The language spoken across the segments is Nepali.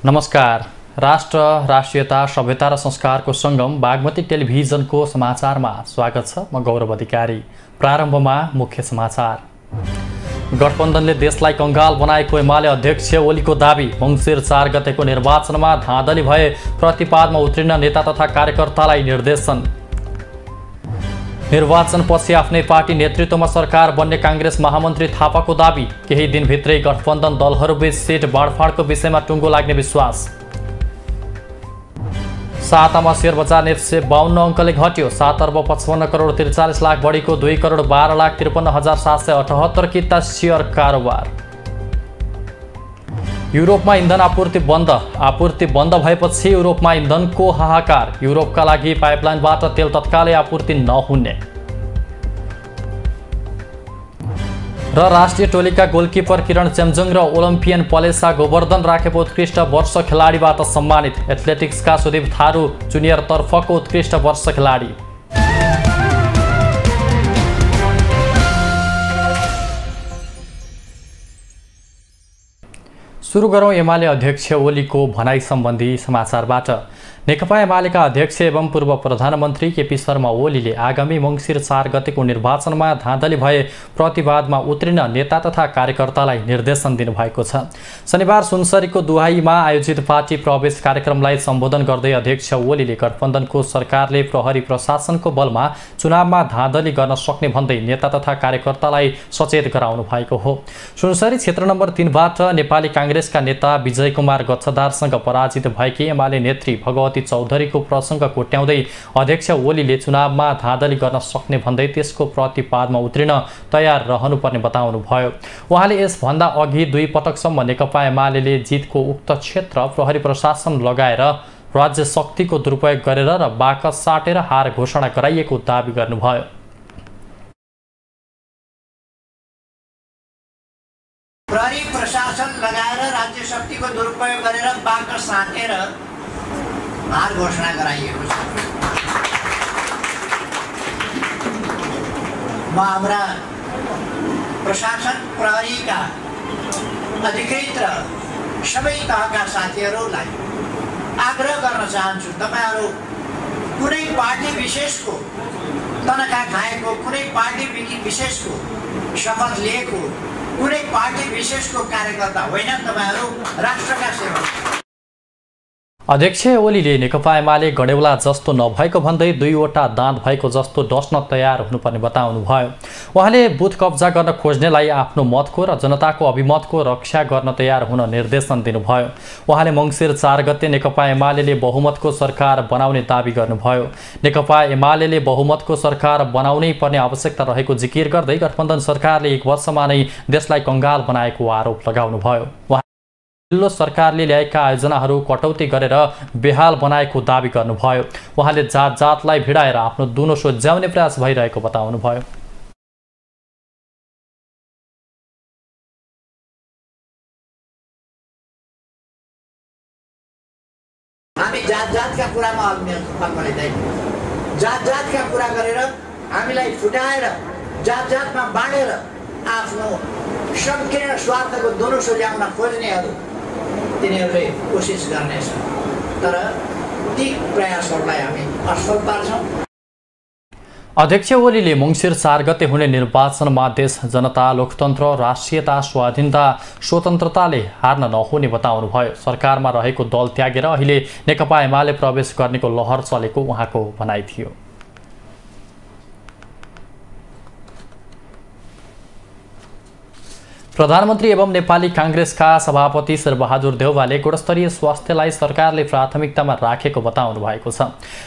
नमस्कार। राष्ट्र, राष्ट्रियता, सभ्यता र संस्कारको सङ्गम बागमती टेलिभिजनको समाचारमा स्वागत छ। म गौरव अधिकारी। प्रारम्भमा मुख्य समाचार। गठबन्धनले देशलाई कङ्गाल बनाएको एमाले अध्यक्ष ओलीको दाबी। मङ्सिर 4 गतेको निर्वाचनमा धाँधली भए प्रतिवादमा उत्रिन नेता तथा कार्यकर्तालाई निर्देशन। निर्वाचनपछि आफ्नै पार्टी नेतृत्वमा सरकार बन्ने काङ्ग्रेस महामन्त्री थापाको दाबी। केही दिनभित्रै गठबन्धन दलहरूबीच सिट बाँडफाँडको विषयमा टुङ्गो लाग्ने विश्वास। सातामा शेयर बजार नेप्से 52 अङ्कले घट्यो। 7 अर्ब 55 करोड 43 लाख बढीको 2 करोड 12 लाख 53,778 किता शेयर कारोबार। युरोपमा इन्धन आपूर्ति बन्द भएपछि युरोपमा इन्धनको हाहाकार। युरोपका लागि पाइपलाइनबाट तेल तत्कालै आपूर्ति नहुने। र राष्ट्रिय टोलीका गोलकिपर किरण चेम्जुङ र ओलम्पियन पलेसा गोवर्धन राखेको उत्कृष्ट वर्ष खेलाडीबाट सम्मानित। एथलेटिक्सका सुदीप थारू जुनियर तर्फको उत्कृष्ट वर्ष खेलाडी। सुरु गरौँ एमाले अध्यक्ष ओलीको भनाई सम्बन्धी समाचारबाट। नेकपा एमालेका अध्यक्ष एवं पूर्व प्रधानमन्त्री केपी शर्मा ओलीले आगामी मङ्सिर 4 गतेको निर्वाचनमा धाँधली भए प्रतिवादमा उत्रिन नेता तथा कार्यकर्तालाई निर्देशन दिनुभएको छ। शनिबार सुनसरीको दुहाईमा आयोजित पार्टी प्रवेश कार्यक्रमलाई सम्बोधन गर्दै अध्यक्ष ओलीले गठबन्धनको सरकारले प्रहरी प्रशासनको बलमा चुनावमा धाँधली गर्न सक्ने भन्दै नेता तथा कार्यकर्तालाई सचेत गराउनु भएको हो। सुनसरी क्षेत्र नम्बर 3 बाट नेपाली काङ्ग्रेसका नेता विजय कुमार गच्छदारसँग पराजित भएकी एमाले नेत्री भगवती चौधरीको प्रसङ्ग कोट्याउँदै अध्यक्ष ओलीले चुनावमा धाँधली गर्न सक्ने भन्दै त्यसको प्रतिवादमा उत्रिन तयार रहनुपर्ने बताउनु भयो। उहाँले यसभन्दा अघि 2 पटकसम्म नेकपा एमालेले जितको उक्त क्षेत्र प्रहरी प्रशासन लगाएर राज्य शक्तिको दुरुपयोग गरेर र बाकस साटेर हार घोषणा गराइएको दावी गर्नुभयो। प्रहरी प्रशासन लगाएर राज्य शक्तिको दुरुपयोग गरेर बाकस साटेर हार घोषणा गराइएको छ। म हाम्रा प्रशासन प्रहरीका अधिकृत र सबै तहका साथीहरूलाई आग्रह गर्न चाहन्छु, तपाईहरू कुनै पार्टी विशेषको तनखा खाएको, कुनै पार्टी विशेषको शपथ लिएको, कुनै पार्टी विशेषको कार्यकर्ता होइन, तपाईहरू राष्ट्रका सेवक। अध्यक्ष ओलीले नेकपा एमाले गडेउला जस्तो नभएको भन्दै 2वटा दाँत भएको जस्तो डस्न तयार हुनुपर्ने बताउनु भयो। उहाँले बुथ कब्जा गर्न खोज्नेलाई आफ्नो मतको र जनताको अभिमतको रक्षा गर्न तयार हुन निर्देशन दिनुभयो। उहाँले मङ्सिर 4 गते नेकपा एमाले बहुमतको सरकार बनाउने दावी गर्नुभयो। नेकपा एमाले बहुमतको सरकार बनाउनै पर्ने आवश्यकता रहेको जिकिर गर्दै गठबन्धन सरकारले 1 वर्षमा नै देशलाई कङ्गाल बनाएको आरोप लगाउनुभयो। जिल्लो सरकारले ल्याएका आयोजनाहरू कटौती गरेर बेहाल बनाएको दावी गर्नुभयो। उहाँले जातलाई भिडाएर आफ्नो दुनो सोझ्याउने प्रयास भइरहेको बताउनुभयो। हामी जातका कुरामा अल्मलिँदैन। जातका कुरा गरेर हामीलाई फुटाएर जातमा बाँडेर आफ्नो संकीर्ण स्वार्थको दुनो सोझ्याउन खोज्नेहरू तिनीहरूले कोसिस गर्नेछ, तर ती प्रयासहरूलाई हामी असफल पार्छौँ। अध्यक्ष ओलीले मङ्सिर 4 गते हुने निर्वाचनमा देश, जनता, लोकतन्त्र, राष्ट्रियता, स्वाधीनता, स्वतन्त्रताले हार्न नहुने बताउनुभयो। सरकारमा रहेको दल त्यागेर अहिले नेकपा एमाले प्रवेश गर्नेको लहर चलेको उहाँको भनाइ थियो। प्रधानमन्त्री एवं नेपाली काङ्ग्रेसका सभापति शेरबहादुर देउवाले गुणस्तरीय स्वास्थ्यलाई सरकारले प्राथमिकतामा राखेको बताउनु भएको छ।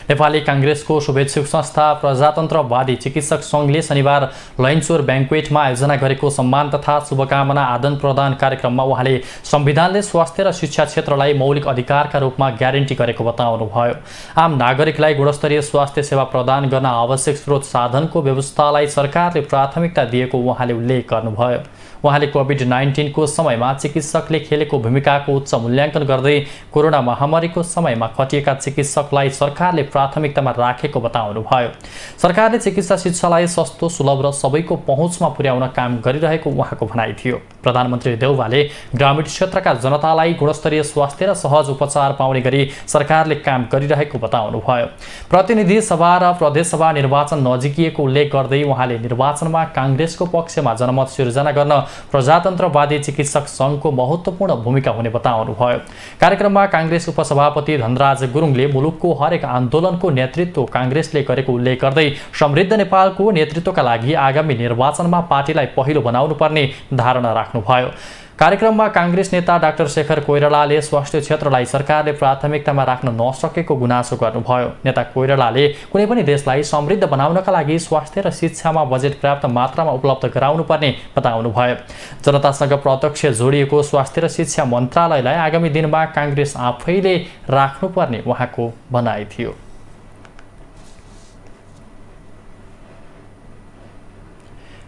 नेपाली काङ्ग्रेसको शुभेच्छुक संस्था प्रजातन्त्रवादी चिकित्सक सङ्घले शनिबार लैनचोर ब्याङ्क्वेटमा आयोजना गरेको सम्मान तथा शुभकामना आदान प्रदान कार्यक्रममा उहाँले संविधानले स्वास्थ्य र शिक्षा क्षेत्रलाई मौलिक अधिकारका रूपमा ग्यारेन्टी गरेको बताउनुभयो। आम नागरिकलाई गुणस्तरीय स्वास्थ्य सेवा प्रदान गर्न आवश्यक स्रोत साधनको व्यवस्थालाई सरकारले प्राथमिकता दिएको उहाँले उल्लेख गर्नुभयो। उहाँले कोभिड-19 को समयमा चिकित्सकले खेलेको भूमिकाको उच्च मूल्याङ्कन गर्दै कोरोना महामारीको समयमा खटिएका चिकित्सकलाई सरकारले प्राथमिकतामा राखेको बताउनुभयो। सरकारले चिकित्सा शिक्षालाई सस्तो, सुलभ र सबैको पहुँचमा पुर्याउन काम गरिरहेको उहाँको भनाइ थियो। प्रधानमन्त्री देउवाले ग्रामीण क्षेत्रका जनतालाई गुणस्तरीय स्वास्थ्य र सहज उपचार पाउने गरी सरकारले काम गरिरहेको बताउनुभयो। प्रतिनिधि सभा र प्रदेशसभा निर्वाचन नजिकिएको उल्लेख गर्दै उहाँले निर्वाचनमा काङ्ग्रेसको पक्षमा जनमत सिर्जना गर्न प्रजातन्त्रवादी चिकित्सक सङ्घको महत्त्वपूर्ण भूमिका हुने बताउनुभयो। कार्यक्रममा काङ्ग्रेस उपसभापति धनराज गुरुङले मुलुकको हरेक आन्दोलनको नेतृत्व काङ्ग्रेसले गरेको उल्लेख गर्दै समृद्ध नेपालको नेतृत्वका लागि आगामी निर्वाचनमा पार्टीलाई पहिलो बनाउनु पर्ने धारणा राख्नुभयो। कार्यक्रममा काङ्ग्रेस नेता डाक्टर शेखर कोइरालाले स्वास्थ्य क्षेत्रलाई सरकारले प्राथमिकतामा राख्न नसकेको गुनासो गर्नुभयो। नेता कोइरालाले कुनै पनि देशलाई समृद्ध बनाउनका लागि स्वास्थ्य र शिक्षामा बजेट पर्याप्त मात्रामा उपलब्ध गराउनुपर्ने बताउनुभयो। जनतासँग प्रत्यक्ष जोडिएको स्वास्थ्य र शिक्षा मन्त्रालयलाई आगामी दिनमा काङ्ग्रेस आफैले राख्नुपर्ने उहाँको भनाइ थियो।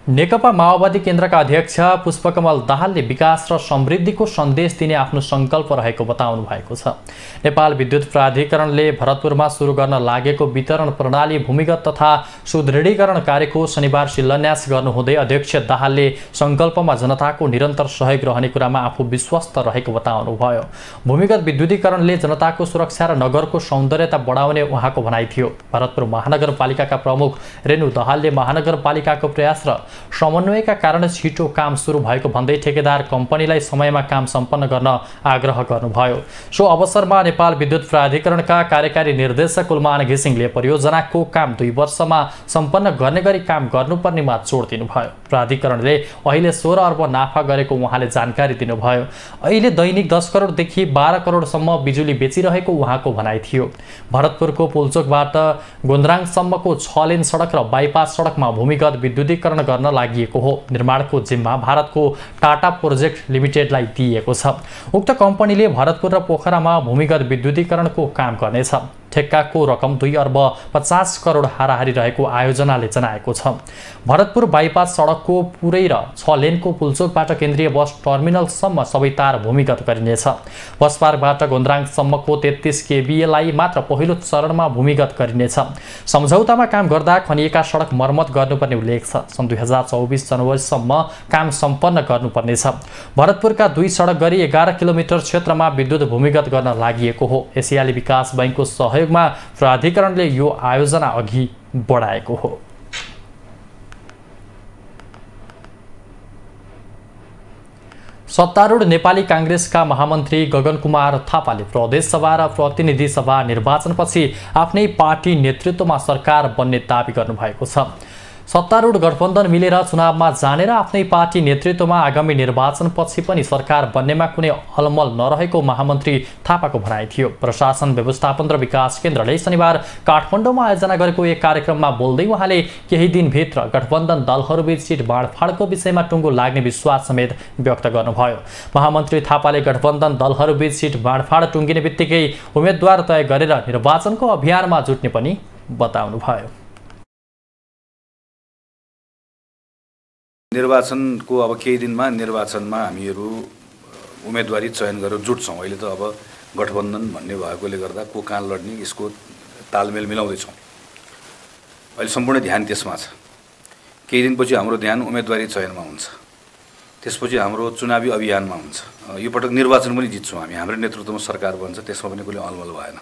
नेकपा माओवादी केन्द्रका अध्यक्ष पुष्पकमल दाहालले विकास र समृद्धिको सन्देश दिने आफ्नो सङ्कल्प रहेको बताउनु भएको छ। नेपाल विद्युत प्राधिकरणले भरतपुरमा सुरु गर्न लागेको वितरण प्रणाली भूमिगत तथा सुदृढीकरण कार्यको शनिबार शिलान्यास गर्नुहुँदै अध्यक्ष दाहालले सङ्कल्पमा जनताको निरन्तर सहयोग रहने कुरामा आफू विश्वस्त रहेको बताउनुभयो। भूमिगत विद्युतीकरणले जनताको सुरक्षा र नगरको सौन्दर्यता बढाउने उहाँको भनाइ थियो। भरतपुर महानगरपालिकाका प्रमुख रेणु दाहालले महानगरपालिकाको प्रयास र समन्वयका कारण छिटो काम सुरु भएको भन्दै ठेकेदार कम्पनीलाई समयमा काम सम्पन्न गर्न आग्रह गर्नुभयो। सो अवसरमा नेपाल विद्युत प्राधिकरणका कार्यकारी निर्देशक कुलमान घिसिङले परियोजनाको काम 2 वर्षमा सम्पन्न गर्ने गरी काम गर्नुपर्नेमा जोड दिनुभयो। प्राधिकरणले अहिले 16 अर्ब नाफा गरेको उहाँले जानकारी दिनुभयो। अहिले दैनिक 10 करोडदेखि 12 करोडसम्म बिजुली बेचिरहेको उहाँको भनाइ थियो। भरतपुरको पुलचोकबाट गोन्द्राङसम्मको 6 लेन सडक र बाइपास सडकमा भूमिगत विद्युतीकरण गर्न लागि हो। निर्माणको जिम्मा भारतको टाटा प्रोजेक्ट लिमिटेडलाई दिएको छ। उक्त कम्पनीले भरतपुर र पोखरामा भूमिगत विद्युतीकरणको काम गर्नेछ। ठेक्काको रकम 2 अर्ब 50 करोड हाराहारी रहेको आयोजनाले जनाएको छ। भरतपुर बाइपास सडकको पुरै र 6 लेनको पुलचोकबाट केन्द्रीय बस टर्मिनलसम्म सबै तार भूमिगत गरिनेछ। बस पार्कबाट गोन्द्राङसम्मको 33 केभीएलाई मात्र पहिलो चरणमा भूमिगत गरिनेछ। सम्झौतामा काम गर्दा खनिएका सडक मर्मत गर्नुपर्ने उल्लेख छ। सन् 2024 जनवरीसम्म काम सम्पन्न गर्नुपर्नेछ। भरतपुरका 2 सडक गरी 11 किलोमिटर क्षेत्रमा विद्युत भूमिगत गर्न लागि हो। एसियाली विकास बैंकको सहयोगमा प्राधिकरणले यो आयोजना अघि बढाएको हो। सत्तारूढ नेपाली काङ्ग्रेसका महामन्त्री गगन कुमार थापाले प्रदेशसभा र प्रतिनिधि सभा निर्वाचनपछि आफ्नै पार्टी नेतृत्वमा सरकार बन्ने दाबी गर्नुभएको छ। सत्तारूढ गठबन्धन मिलेर चुनावमा जाने र आफ्नै पार्टी नेतृत्वमा आगामी निर्वाचनपछि पनि सरकार बन्नेमा कुनै अलमल नरहेको महामन्त्री थापाको भनाइ थियो। प्रशासन व्यवस्थापन र विकास केन्द्रले शनिबार काठमाडौँमा आयोजना गरेको एक कार्यक्रममा बोल्दै उहाँले केही दिनभित्र गठबन्धन दलहरूबीच सिट बाँडफाँडको विषयमा टुङ्गो लाग्ने विश्वास समेत व्यक्त गर्नुभयो। महामन्त्री थापाले गठबन्धन दलहरूबीच सिट बाँडफाँड टुङ्गिने बित्तिकै उम्मेद्वार तय गरेर निर्वाचनको अभियानमा जुट्ने पनि बताउनुभयो। निर्वाचनको अब केही दिनमा निर्वाचनमा हामीहरू उम्मेदवारी चयन गरेर जुट्छौँ। अहिले त अब गठबन्धन भन्ने भएकोले गर्दा को कहाँ लड्ने यसको तालमेल मिलाउँदैछौँ। अहिले सम्पूर्ण ध्यान त्यसमा छ। केही दिनपछि हाम्रो ध्यान उम्मेदवारी चयनमा हुन्छ, त्यसपछि हाम्रो चुनावी अभियानमा हुन्छ। यो पटक निर्वाचन पनि जित्छौँ हामी, हाम्रो नेतृत्वमा सरकार बन्छ, त्यसमा पनि कुनै अलमल भएन।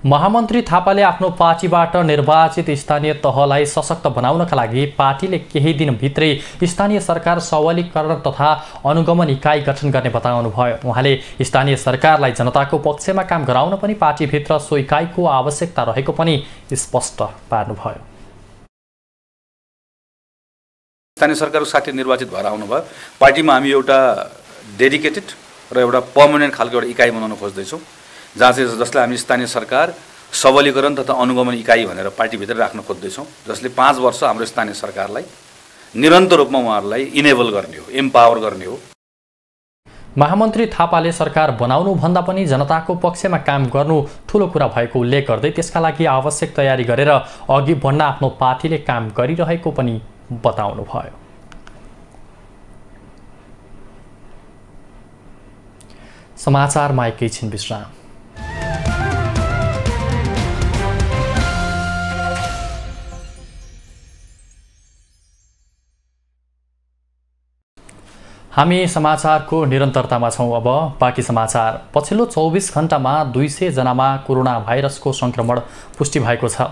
महामन्त्री थापाले आफ्नो पार्टीबाट निर्वाचित स्थानीय तहलाई सशक्त बनाउनका लागि पार्टीले केही दिनभित्रै स्थानीय सरकार सबलीकरण तथा अनुगमन इकाइ गठन गर्ने बताउनुभयो। उहाँले स्थानीय सरकारलाई जनताको पक्षमा काम गराउन पनि पार्टीभित्र सो इकाइको आवश्यकता रहेको पनि स्पष्ट पार्नुभयो। स्थानीय सरकारको साथी निर्वाचित भएर आउनुभयो। पार्टीमा हामी एउटा डेडिकेटेड र एउटा पर्मानेन्ट खालको एउटा इकाइ बनाउन खोज्दैछौँ, जसलाई हामी स्थानीय सरकार सबलीकरण तथा अनुगमन इकाइ भनेर पार्टीभित्र राख्न खोज्दैछौँ, जसले 5 वर्ष हाम्रो स्थानीय सरकारलाई निरन्तर रूपमा उहाँहरूलाई इनेबल गर्ने हो, एम्पावर गर्ने हो। महामन्त्री थापाले सरकार बनाउनुभन्दा पनि जनताको पक्षमा काम गर्नु ठूलो कुरा भएको उल्लेख गर्दै त्यसका लागि आवश्यक तयारी गरेर अघि बढ्न आफ्नो पार्टीले काम गरिरहेको पनि बताउनुभयो। समाचारमा एकैछिन विश्राम। हामी समाचारको निरन्तरतामा छौँ। अब बाँकी समाचार। पछिल्लो 24 घण्टामा 200 जनामा कोरोना भाइरसको सङ्क्रमण पुष्टि भएको छ।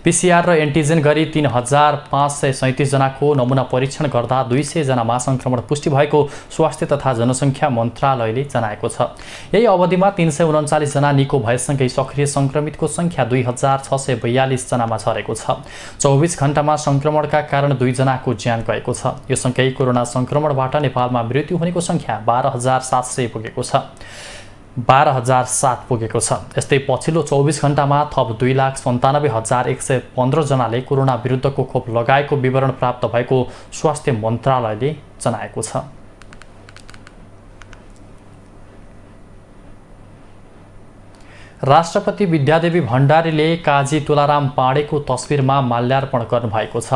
PCR र एन्टिजेन गरी 3537 जनाको नमुना परीक्षण गर्दा 200 जनामा सङ्क्रमण पुष्टि भएको स्वास्थ्य तथा जनसङ्ख्या मन्त्रालयले जनाएको छ। यही अवधिमा 339 जना निको भएसँगै सक्रिय सङ्क्रमितको सङ्ख्या 2642 जनामा झरेको छ। 24 घण्टामा सङ्क्रमणका कारण 2 जनाको ज्यान गएको छ। यो सँगै कोरोना सङ्क्रमणबाट नेपालमा मृत्यु हुनेको सङ्ख्या 12,700 पुगेको छ। 12,007 पुगेको छ। यस्तै पछिल्लो 24 घण्टामा थप 2,97,115 जनाले कोरोना विरुद्धको खोप लगाएको विवरण प्राप्त भएको स्वास्थ्य मन्त्रालयले जनाएको छ। राष्ट्रपति विद्यादेवी भण्डारीले काजी तुलाराम पाँडेको तस्बिरमा माल्यार्पण गर्नुभएको छ।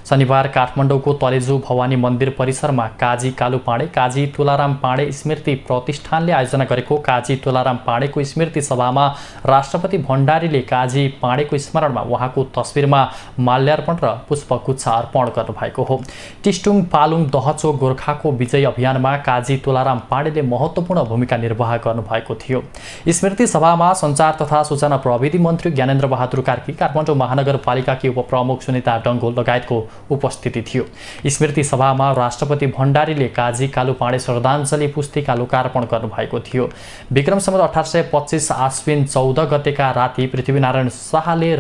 शनिबार काठमाडौँको तलेजु भवानी मन्दिर परिसरमा काजी कालु पाँडे, काजी तुलाराम पाँडे स्मृति प्रतिष्ठानले आयोजना गरेको काजी तुलाराम पाँडेको स्मृति सभामा राष्ट्रपति भण्डारीले काजी पाँडेको स्मरणमा उहाँको तस्बिरमा माल्यार्पण र पुष्पगुच्छ अर्पण गर्नुभएको हो। टिस्टुङ पालुङ दहचो गोर्खाको विजय अभियानमा काजी तुलाराम पाँडेले महत्त्वपूर्ण भूमिका निर्वाह गर्नुभएको थियो। स्मृति सभामा सञ्चार तथा सूचना प्रविधि मन्त्री ज्ञानेन्द्र बहादुर कार्की, काठमाडौँ महानगरपालिकाकी उपप्रमुख सुनिता डङ्गोल लगायतको उपस्थिति थियो। स्मृति सभामा राष्ट्रपति भण्डारीले काजी कालु पाँडे श्रद्धाञ्जली पुस्तिका लोकार्पण गर्नुभएको थियो। विक्रम सम्वत 1825 आश्विन 14 गतेका राति पृथ्वीनारायण शाहले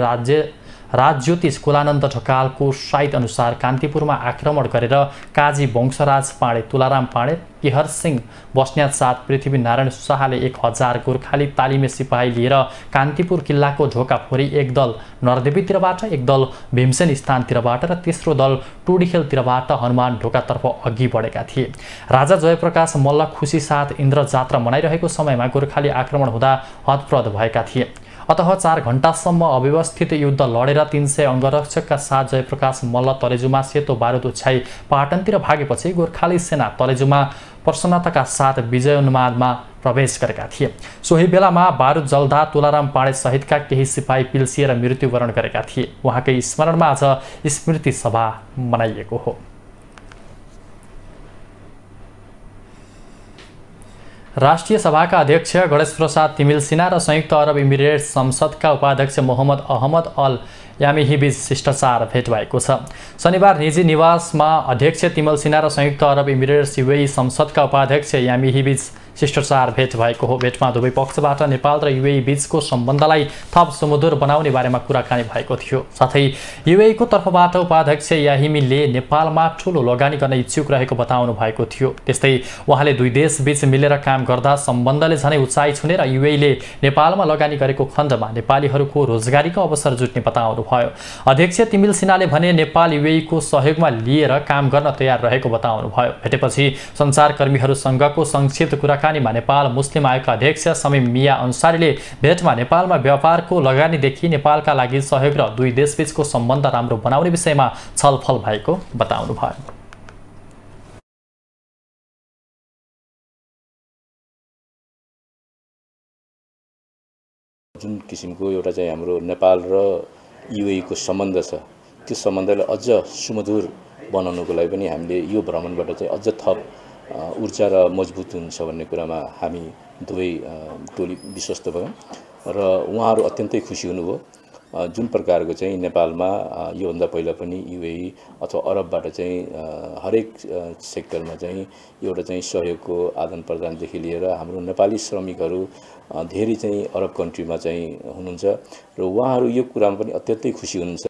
राजज्योतिष कुलानन्द ढकालको साइत अनुसार कान्तिपुरमा आक्रमण गरेर काजी वंशराज पाँडे, तुलाराम पाँडे, केहर सिंह बस्न्यात साथ पृथ्वीनारायण शाहले 1000 गोर्खाली तालिमे सिपाही लिएर कान्तिपुर किल्लाको ढोका फोरी एक दल नरदेवीतिरबाट, एक दल भीमसेन स्थानतिरबाट र तेस्रो दल टुडीखेलतिरबाट हनुमान ढोकातर्फ अघि बढेका थिए। राजा जयप्रकाश मल्ल खुसी साथ इन्द्र जात्रा मनाइरहेको समयमा गोर्खाली आक्रमण हुँदा हतप्रद भएका थिए। अतः 4 घण्टासम्म अव्यवस्थित युद्ध लडेर 300 अङ्गरक्षकका साथ जयप्रकाश मल्ल तलेजुमा सेतो बारुद उछ्याई पाटनतिर भागेपछि गोर्खाली सेना तलेजुमा प्रसन्नताका साथ विजयोन्मादमा प्रवेश गरेका थिए। सोही बेलामा बारुद जल्दा तुलाराम पाँडे सहितका केही सिपाही पिल्सिएर मृत्युवरण गरेका थिए। उहाँकै स्मरणमा आज स्मृति सभा मनाइएको हो। राष्ट्रिय सभाका अध्यक्ष गणेश प्रसाद तिमिल सिन्हा र संयुक्त अरब इमिरेट्स संसदका उपाध्यक्ष मोहम्मद अहमद अल यामीबीच शिष्टाचार भेट भएको छ। शनिबार निजी निवासमा अध्यक्ष तिमिल सिन्हा र संयुक्त अरब इमिरेट्स युएई संसदका उपाध्यक्ष यामीबीच शिष्टाचार भेट भएको हो। भेटमा दुवै पक्षबाट नेपाल र युएई बीचको सम्बन्धलाई थप सुमधुर बनाउने बारेमा कुराकानी भएको थियो। साथै युएईको तर्फबाट उपाध्यक्ष याहिमीले नेपालमा ठूलो लगानी गर्न इच्छुक रहेको बताउनु भएको थियो। त्यस्तै उहाँले दुई देशबीच मिलेर काम गर्दा सम्बन्धले झनै उचाइ छुने र युएईले नेपालमा लगानी गरेको खण्डमा नेपालीहरूको रोजगारीको अवसर जुट्ने बताउनु भयो। अध्यक्ष तिमिल सिन्हाले भने नेपाल युएईको सहयोगमा लिएर काम गर्न तयार रहेको बताउनु भयो। भेटेपछि सञ्चारकर्मीहरूसँगको संक्षिप्त कुराकानीमा नेपाल मुस्लिम आयोगका अध्यक्ष समीम मिया अन्सारीले भेटमा नेपालमा व्यापारको लगानीदेखि नेपालका लागि सहयोग र दुई देशबीचको सम्बन्ध राम्रो बनाउने विषयमा छलफल भएको बताउनु भयो। जुन किसिमको एउटा चाहिँ हाम्रो नेपाल र युएई को सम्बन्ध छ, त्यो सम्बन्धलाई अझ सुमधुर बनाउनको लागि पनि हामीले यो भ्रमणबाट चाहिँ अझ थप ऊर्जा र मजबुत हुन्छ भन्ने कुरामा हामी दुवै टोली विश्वस्त भयौँ र उहाँहरू अत्यन्तै खुसी हुनुभयो। जुन प्रकारको चाहिँ नेपालमा योभन्दा पहिला पनि युएई अथवा अरबबाट चाहिँ हरेक सेक्टरमा चाहिँ एउटा चाहिँ सहयोगको आदान प्रदानदेखि लिएर हाम्रो नेपाली श्रमिकहरू धेरै चाहिँ अरब कन्ट्रीमा चाहिँ हुनुहुन्छ र उहाँहरू यो कुरामा पनि अत्यन्तै खुसी हुनुहुन्छ।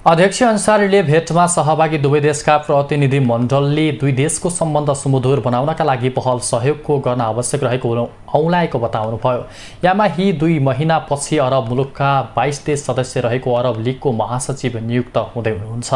अध्यक्ष अन्सारीले भेटमा सहभागी दुवै देशका प्रतिनिधि मण्डलले दुई देशको सम्बन्ध सुमधुर बनाउनका लागि पहल सहयोगको गर्न आवश्यक रहेको औँल्याएको बताउनुभयो। यामाही 2 महिनापछि अरब मुलुकका 22 देश सदस्य रहेको अरब लीगको महासचिव नियुक्त हुँदै हुनुहुन्छ।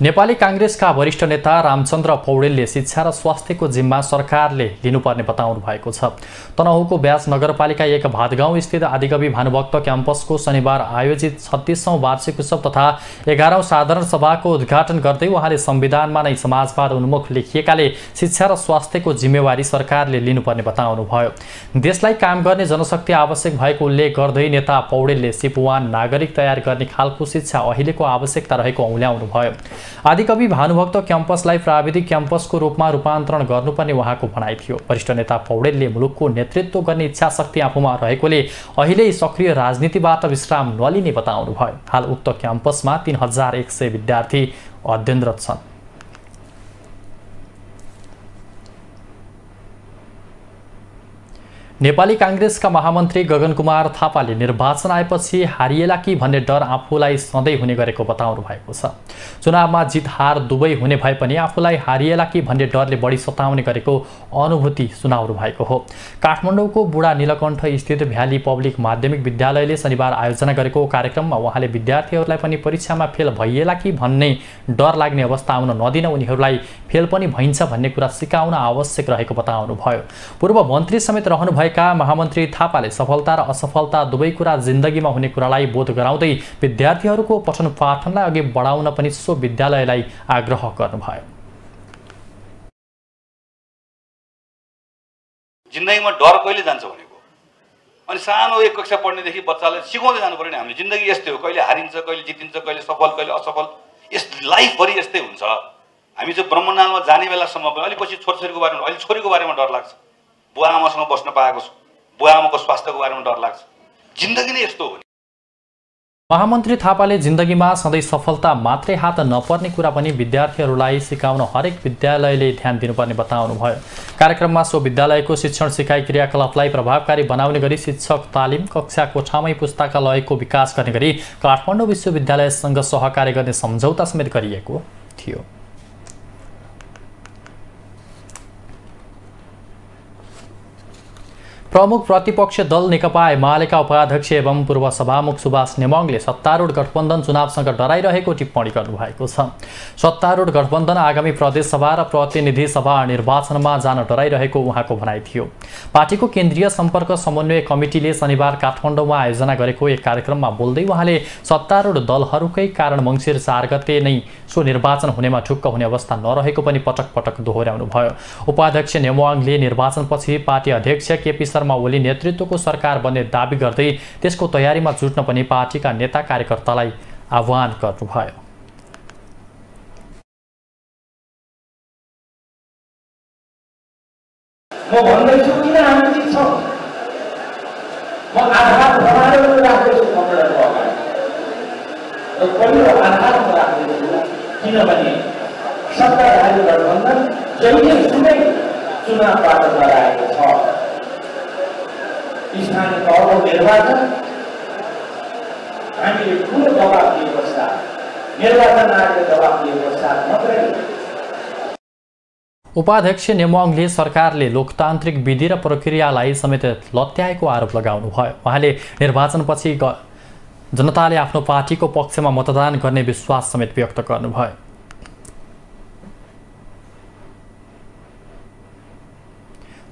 नेपाली कांग्रेसका वरिष्ठ नेता रामचन्द्र पौडेलले शिक्षा र स्वास्थ्यको जिम्मा सरकारले लिनुपर्ने बताउनु भएको छ। तनहुँको ब्यास नगरपालिका 1 भातगाउँ स्थित आदिकवि भानुभक्त क्याम्पसको शनिबार आयोजित 36औं वार्षिक उत्सव तथा 11औं साधारण सभाको उद्घाटन गर्दै उहाँले संविधानमा नै समाजवाद उन्मुख लेखिएकाले शिक्षा र स्वास्थ्यको जिम्मेवारी सरकारले लिनुपर्ने बताउनुभयो। देशलाई काम गर्ने जनशक्ति आवश्यक भएको उल्लेख गर्दै नेता पौडेलले सिपुवान नागरिक तयार गर्ने खालको शिक्षा अहिलेको आवश्यकता रहेको औल्याउनुभयो। आदिकवि भानुभक्त क्याम्पसलाई प्राविधिक क्याम्पसको रूपमा रूपान्तरण गर्नुपर्ने उहाँको भनाइ थियो। वरिष्ठ नेता पौडेलले मुलुकको नेतृत्व गर्ने इच्छा शक्ति आफूमा रहेकोले अहिले सक्रिय राजनीतिबाट विश्राम नलिने बताउनुभयो। हाल उक्त क्याम्पसमा 3100 विद्यार्थी अध्ययनरत छन्। नेपाली कांग्रेसका महामन्त्री गगनकुमार थापाले निर्वाचन आएपछि हारिएला कि भन्ने डर आफूलाई सधैँ हुने गरेको बताउनु भएको छ। चुनावमा जित हार दुवै हुने भए पनि आफूलाई हारिएला कि भन्ने डरले बढी सताउने गरेको अनुभूति सुनाउनु भएको हो। काठमाडौँको बुढा नीलकण्ठ स्थित भ्याली पब्लिक माध्यमिक विद्यालयले शनिबार आयोजना गरेको कार्यक्रममा उहाँले विद्यार्थीहरूलाई पनि परीक्षामा फेल भइएला कि भन्ने डर लाग्ने अवस्था आउन नदिन उनीहरूलाई फेल पनि भइन्छ भन्ने कुरा सिकाउन आवश्यक रहेको बताउनु भयो। पूर्व मन्त्री समेत रहनु भएका महामन्त्री थापाले सफलता र असफलता दुवै कुरा जिन्दगीमा हुने कुरालाई बोध गराउँदै विद्यार्थीहरूको पठन पाठनलाई अघि बढाउन पनि सो विद्यालयलाई आग्रह गर्नुभयो। जिन्दगीमा डर कहिले जान्छ भनेको अनि सानो 1 कक्षा पढ्नेदेखि बच्चालाई सिकाउँदै जानु पर्यो नि। हामीले जिन्दगी यस्तै हो, कहिले हारिन्छ, कहिले जितिन्छ, कहिले सफल, कहिले असफल, यस लाइफभरि यस्तै हुन्छ। हामी चाहिँ ब्रह्मनालमा जाने बेलासम्म पनि अलिपछि छोरीछोरीको बारेमा, अहिले छोरीको बारेमा डर लाग्छ, बुवा आमासँग बस्न पाएको छु, बुवा आमाको स्वास्थ्यको बारेमा डर लाग्छ। जिन्दगी नै यस्तो हो। महामन्त्री थापाले जिन्दगीमा सधैँ सफलता मात्रै हात नपर्ने कुरा पनि विद्यार्थीहरूलाई सिकाउन हरेक विद्यालयले ध्यान दिनुपर्ने बताउनुभयो। कार्यक्रममा सो विद्यालयको शिक्षण सिकाइ क्रियाकलापलाई प्रभावकारी बनाउने गरी शिक्षक तालिम कक्षा कोठामै पुस्तकालयको विकास गर्ने गरी काठमाडौँ विश्वविद्यालयसँग सहकार्य गर्ने सम्झौता समेत गरिएको थियो। प्रमुख प्रतिपक्ष दल नेकपा एमालेका उपाध्यक्ष एवं पूर्व सभामुख सुभाष नेमाङले सत्तारूढ गठबन्धन चुनावसँग डराइरहेको टिप्पणी गर्नुभएको छ। सत्तारूढ गठबन्धन आगामी प्रदेश सभा र प्रतिनिधि सभा निर्वाचनमा जान डराइरहेको उहाँको भनाइ थियो। पार्टीको केन्द्रीय सम्पर्क समन्वय कमिटीले शनिबार काठमाडौँमा आयोजना गरेको एक कार्यक्रममा बोल्दै उहाँले सत्तारूढ दलहरूकै कारण मङ्सिर 4 गते नै सो निर्वाचन हुनेमा ढुक्क हुने अवस्था नरहेको पनि पटक पटक दोहोर्याउनु भयो। उपाध्यक्ष नेमाङले निर्वाचनपछि पार्टी अध्यक्ष केपी शर्मा ओली नेतृत्वको सरकार बन्ने दाबी गर्दै त्यसको तयारीमा जुट्न पनि पार्टीका नेता कार्यकर्तालाई आह्वान गर्नुभयो। म भन्दैछु किन हामी जित्छौँ, म आधार बनाएर राख्दैछु सम्मेलनको अगाडि र पहिलो आधारमा राख्दैछु, किनभने सत्ताधारी गठबन्धन जहिले सुनै चुनावबाट गराएको छ। स्थानीय तहको निर्वाचन हामीले ठुलो दबाब दिए पश्चात, निर्वाचन आयोगले दबाब दिए पश्चात मात्रै। उपाध्यक्ष नेमाङले सरकारले लोकतान्त्रिक विधि र प्रक्रियालाई समेत लत्याएको आरोप लगाउनुभयो। उहाँले निर्वाचनपछि जनताले आफ्नो पार्टीको पक्षमा मतदान गर्ने विश्वास समेत व्यक्त गर्नुभयो।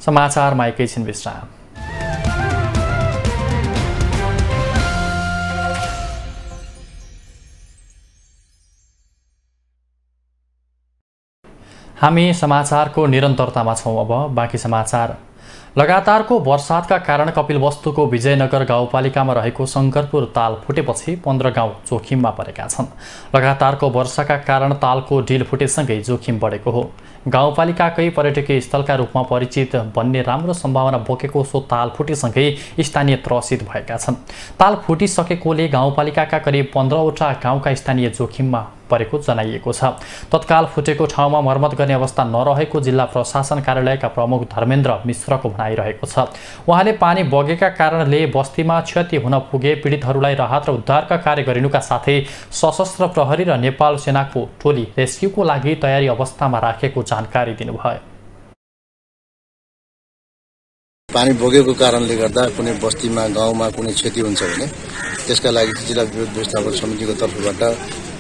समाचारमा एकैछिन विश्राम। हामी समाचारको निरन्तरतामा छौँ। अब बाँकी समाचार। लगातारको वर्षातका कारण कपिलवस्तुको विजयनगर गाउँपालिकामा रहेको शङ्करपुर ताल फुटेपछि 15 गाउँ जोखिममा परेका छन्। लगातारको वर्षाका कारण तालको ढिल फुटेसँगै जोखिम बढेको हो। गाउँपालिकाकै पर्यटकीय स्थलका रूपमा परिचित बन्ने राम्रो सम्भावना बोकेको सो ताल फुटेसँगै स्थानीय त्रसित भएका छन्। ताल फुटिसकेकोले गाउँपालिकाका करिब 15वटा गाउँका स्थानीय जोखिममा परेको जनाइएको छ। तत्काल फुटेको ठाउँमा मर्मत गर्ने अवस्था नरहेको जिल्ला प्रशासन कार्यालयका प्रमुख धर्मेन्द्र मिश्रको भनाइरहेको छ। उहाँले पानी बगेका कारणले बस्तीमा क्षति हुन पुगे पीडितहरूलाई राहत र उद्धारका कार्य गरिनुका साथै सशस्त्र प्रहरी र नेपाल सेनाको टोली रेस्क्युको लागि तयारी अवस्थामा राखेको जानकारी दिनुभयो। पानी बगेको कारणले गर्दा कुनै बस्तीमा गाउँमा कुनै क्षति हुन्छ भने त्यसका लागि जिल्ला विपद व्यवस्थापन समितिको तर्फबाट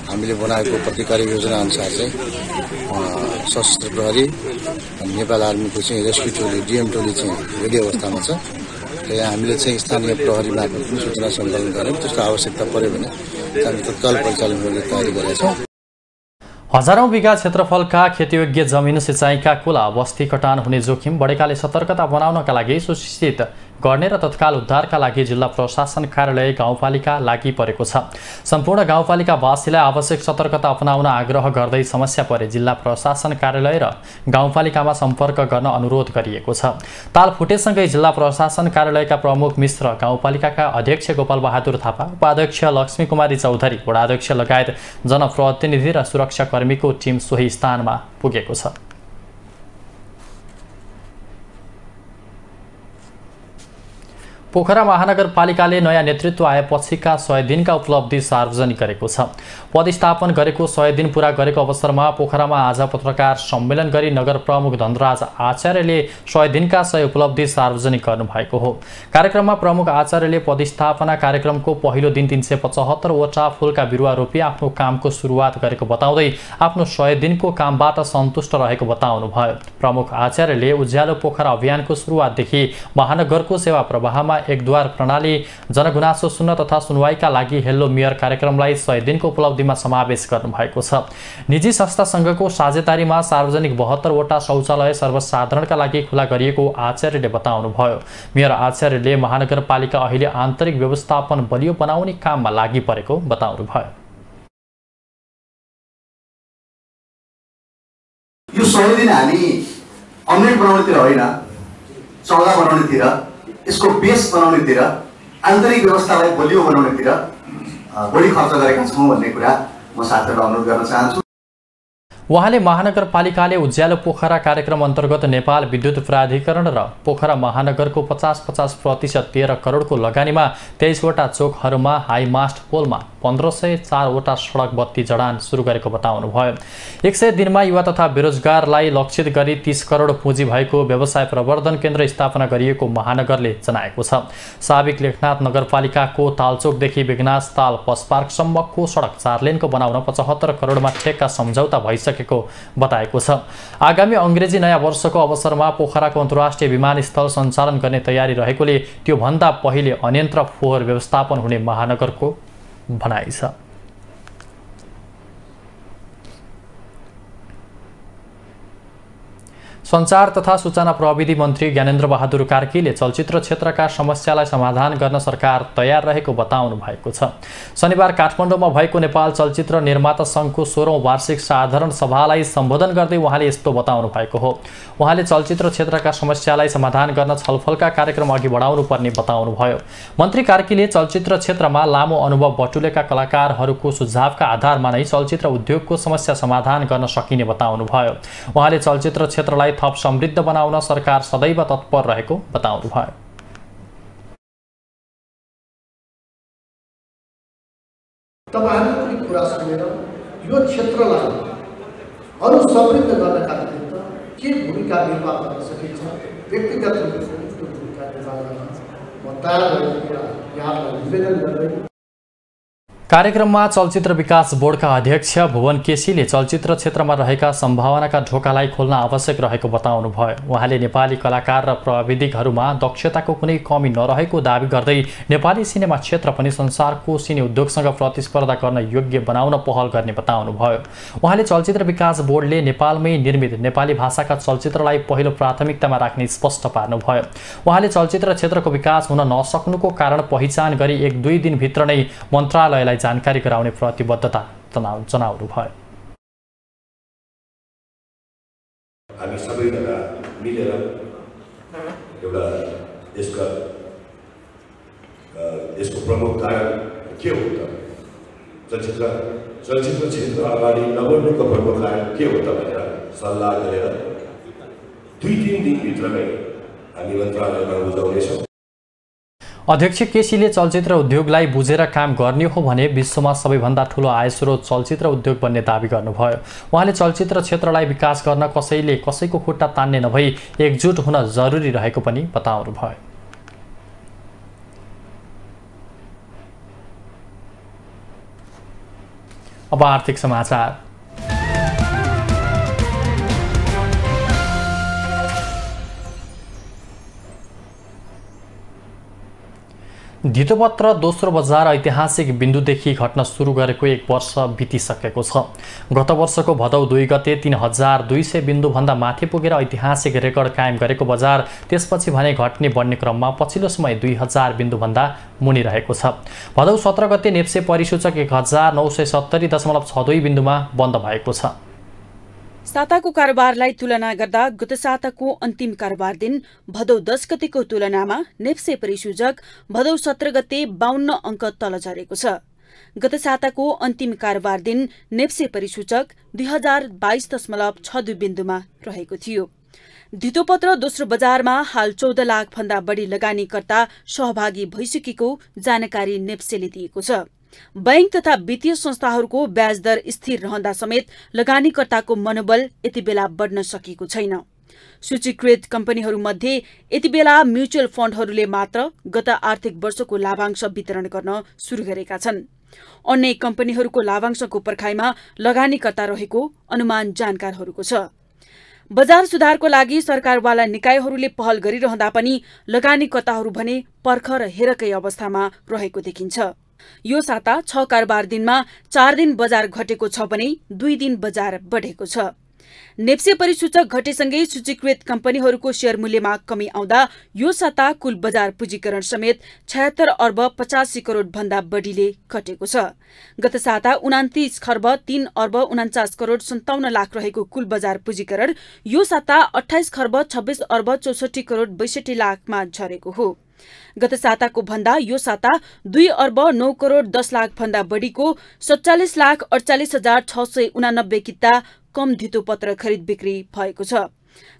हामीले बनाएको प्रतिकारी योजना अनुसार चाहिँ सशस्त्र प्रहरी नेपाल आर्मीको चाहिँ रेस्क्यु टोली डिएम टोली चाहिँ रेडी अवस्थामा छ। र यहाँ हामीले चाहिँ स्थानीय प्रहरी मार्फत पनि सूचना सङ्कलन गरेर त्यस्तो आवश्यकता पर्यो भने हामी तत्काल परिचालन गर्ने तयारी गरेका छौँ। हजारौं बिघा क्षेत्रफलका खेतीयोग्य जमिन सिँचाइका कुला बस्ती कटान हुने जोखिम बढेकाले सतर्कता बनाउनका लागि सुनिश्चित गर्ने र तत्काल उद्धारका लागि जिल्ला प्रशासन कार्यालय गाउँपालिका लागि परेको छ। सम्पूर्ण गाउँपालिकावासीलाई आवश्यक सतर्कता अपनाउन आग्रह गर्दै समस्या परे जिल्ला प्रशासन कार्यालय र गाउँपालिकामा सम्पर्क गर्न अनुरोध गरिएको छ। ताल फुटेसँगै जिल्ला प्रशासन कार्यालयका प्रमुख मिश्र, गाउँपालिकाका अध्यक्ष गोपाल बहादुर थापा, उपाध्यक्ष लक्ष्मी कुमारी चौधरी, वडाध्यक्ष लगायत जनप्रतिनिधि र सुरक्षाकर्मीको टिम सोही स्थानमा पुगेको छ। पोखरा महानगरपालिकाले नयाँ नेतृत्व आएपछिका 100 दिनका उपलब्धि सार्वजनिक गरेको छ। पदस्थापन गरेको 100 दिन पूरा गरेको अवसरमा पोखरामा आज पत्रकार सम्मेलन गरी नगर प्रमुख धनराज आचार्यले 100 दिनका 100 उपलब्धि सार्वजनिक गर्नुभएको हो। कार्यक्रममा प्रमुख आचार्यले पदस्थापना कार्यक्रमको पहिलो दिन 375 वटा फूलका बिरुवा रोपी आफ्नो कामको सुरुवात गरेको बताउँदै आफ्नो 100 दिनको कामबाट सन्तुष्ट रहेको बताउनुभयो। प्रमुख आचार्यले उज्यालो पोखरा अभियानको सुरुवातदेखि महानगरको सेवा प्रवाहमा एकद्वार प्रणाली, जनगुनासो सुन्न तथा सुनवाईका लागि हेल्लो मेयर कार्यक्रमलाई 100 दिनको उपलब्धिमा समावेश गर्नुभएको छ। निजी संस्थासँगको साझेदारीमा सार्वजनिक 72 वटा शौचालय सर्वसाधारणका लागि खुला गरिएको आचार्यले बताउनुभयो। मेयर आचार्यले महानगरपालिका अहिले आन्तरिक व्यवस्थापन बलियो बनाउने काममा लागि परेको बताउनुभयो। यो 100 दिन हामी अमलेट बनाउनेतिर होइन, चौला बनाउनेतिर, यसको बेस बनाउनेतिर, आन्तरिक व्यवस्थालाई बलियो बनाउनेतिर बढी खर्च गरेका छौँ भन्ने कुरा म साथीहरूलाई अनुरोध गर्न चाहन्छु। उहाँले महानगरपालिकाले उज्यालो पोखरा कार्यक्रम अन्तर्गत नेपाल विद्युत प्राधिकरण र पोखरा महानगरको 50% 13 करोडको लगानीमा 23 वटा चोकहरूमा हाईमास्ट पोलमा 1504 वटा सडक बत्ती जडान सुरु गरेको बताउनुभयो। 100 दिनमा युवा तथा बेरोजगारलाई लक्षित गरी 30 करोड पुँजी भएको व्यवसाय प्रवर्धन केन्द्र स्थापना गरिएको महानगरले जनाएको छ। साबिक लेखनाथ नगरपालिकाको तालचोकदेखि बेगनास ताल बस पार्कसम्मको सडक 4 लेनको बनाउन 75 करोडमा ठेक्का सम्झौता भइसकेको बताएको छ। आगामी अंग्रेजी नयाँ वर्षको अवसरमा पोखराको अन्तर्राष्ट्रिय विमानस्थल सञ्चालन गर्ने तयारी रहेकोले त्यो भन्दा पहिले अन्यन्त्र फोहोर व्यवस्थापन हुने महानगरको भनाइ छ। सञ्चार तथा सूचना प्रविधि मन्त्री ज्ञानेन्द्र बहादुर कार्कीले चलचित्र क्षेत्रका समस्यालाई समाधान गर्न सरकार तयार रहेको बताउनु भएको छ। शनिबार काठमाडौँमा भएको नेपाल चलचित्र निर्माता सङ्घको 16औं वार्षिक साधारण सभालाई सम्बोधन गर्दै उहाँले यस्तो बताउनु भएको हो। उहाँले चलचित्र क्षेत्रका समस्यालाई समाधान गर्न छलफलका कार्यक्रम अघि बढाउनु पर्ने बताउनुभयो। मन्त्री कार्कीले चलचित्र क्षेत्रमा लामो अनुभव बटुलेका कलाकारहरूको सुझावका आधारमा नै चलचित्र उद्योगको समस्या समाधान गर्न सकिने बताउनुभयो। उहाँले चलचित्र क्षेत्रलाई थप समृद्ध बनाउन सरकार सदैव तत्पर रहेको बताउनुभयो। तपाईहरुको पनि कुरा सुनेर यो क्षेत्रलाई अरु समृद्ध गर्नका निमित्त के भूमिका निर्वाह गर्न सकिन्छ, व्यक्तिगत रूपमा त्यो भूमिका निर्वाह गर्न म तयार रहेको यहाँलाई निवेदन गर्दै कार्यक्रममा चलचित्र विकास बोर्डका अध्यक्ष भुवन केसीले चलचित्र क्षेत्रमा रहेका सम्भावनाका ढोकालाई खोल्न आवश्यक रहेको बताउनुभयो। उहाँले नेपाली कलाकार र प्रविधिकहरूमा दक्षताको कुनै कमी नरहेको दावी गर्दै नेपाली सिनेमा क्षेत्र पनि संसारको सिने उद्योगसँग प्रतिस्पर्धा गर्न योग्य बनाउन पहल गर्ने बताउनुभयो। उहाँले चलचित्र विकास बोर्डले नेपालमै निर्मित नेपाली भाषाका चलचित्रलाई पहिलो प्राथमिकतामा राख्ने स्पष्ट पार्नुभयो। उहाँले चलचित्र क्षेत्रको विकास हुन नसक्नुको कारण पहिचान गरी 1-2 दिनभित्र नै मन्त्रालयलाई जानकारी गराउने प्रतिबद्धता जनाउनुभयो। हामी सबैजना मिलेर एउटा यसको प्रमुख कारण के हो त चलचित्र क्षेत्र अगाडि नबढ्नुको प्रमुख कारण के हो त भनेर सल्लाह गरेर 2-3 दिनभित्रमै हामी मन्त्रालयमा बुझाउनेछौँ। अध्यक्ष केसीले चलचित्र उद्योगलाई बुझेर काम गर्ने हो भने विश्वमा सबैभन्दा ठूलो आयस्रोत चलचित्र उद्योग बन्ने दावी गर्नुभयो। उहाँले चलचित्र क्षेत्रलाई विकास गर्न कसैले कसैको खुट्टा तान्ने नभई एकजुट हुन जरुरी रहेको पनि बताउनुभयो। अब आर्थिक समाचार। धितोपत्र दोस्रो बजार ऐतिहासिक बिन्दुदेखि घट्न सुरु गरेको 1 वर्ष बितिसकेको छ। गत वर्षको भदौ 2 गते 3200 बिन्दुभन्दा माथि पुगेर ऐतिहासिक रेकर्ड कायम गरेको बजार त्यसपछि भने घट्ने बढ्ने क्रममा पछिल्लो समय 2000 बिन्दुभन्दा मुनि रहेको छ। भदौ 17 गते नेप्से परिसूचक 1970.62 बिन्दुमा बन्द भएको छ। साताको कारोबारलाई तुलना गर्दा गत साताको अन्तिम कारोबार दिन भदौ 10 गतेको तुलनामा नेप्से परिसूचक भदौ 17 गते 52 अङ्क तल झरेको छ। गत साताको अन्तिम कारोबार दिन नेप्से परिसूचक 2022.62 बिन्दुमा रहेको थियो। धितोपत्र दोस्रो बजारमा हाल 14 लाख भन्दा बढी लगानीकर्ता सहभागी भइसकेको जानकारी नेप्सेले दिएको छ। बैंक तथा वित्तीय संस्थाहरूको ब्याज दर स्थिर रहँदा समेत लगानीकर्ताको मनोबल यति बेला बढ्न सकेको छैन। सूचीकृत कम्पनीहरूमध्ये यति बेला म्युचुअल फण्डहरूले मात्र गत आर्थिक वर्षको लाभांश वितरण गर्न सुरु गरेका छन्। अन्य कम्पनीहरूको लाभांशको पर्खाइमा लगानीकर्ता रहेको अनुमान जानकारहरूको छ। बजार सुधारको लागि सरकारवाला निकायहरूले पहल गरिरहँदा पनि लगानीकर्ताहरू भने पर्ख र हेरकै अवस्थामा रहेको देखिन्छ। यो साता 6 कारोबार दिनमा 4 दिन बजार घटेको छ भने 2 दिन बजार बढेको छ। नेप्से परिसूचक घटेसँगै सूचीकृत कम्पनीहरूको शेयर मूल्यमा कमी आउँदा यो साता कुल बजार पुँजीकरण समेत 76 अर्ब 85 करोड भन्दा बढीले घटेको छ। गत साता 29 खर्ब 3 अर्ब 49 करोड 57 लाख रहेको कुल बजार पुँजीकरण यो साता 28 खर्ब 26 अर्ब 64 करोड 62 लाखमा झरेको हो। गत साताको भन्दा यो साता 2 अर्ब 9 करोड 10 लाख भन्दा बढीको 47 लाख 48,689 किता कम धितोपत्र खरिद बिक्री भएको छ।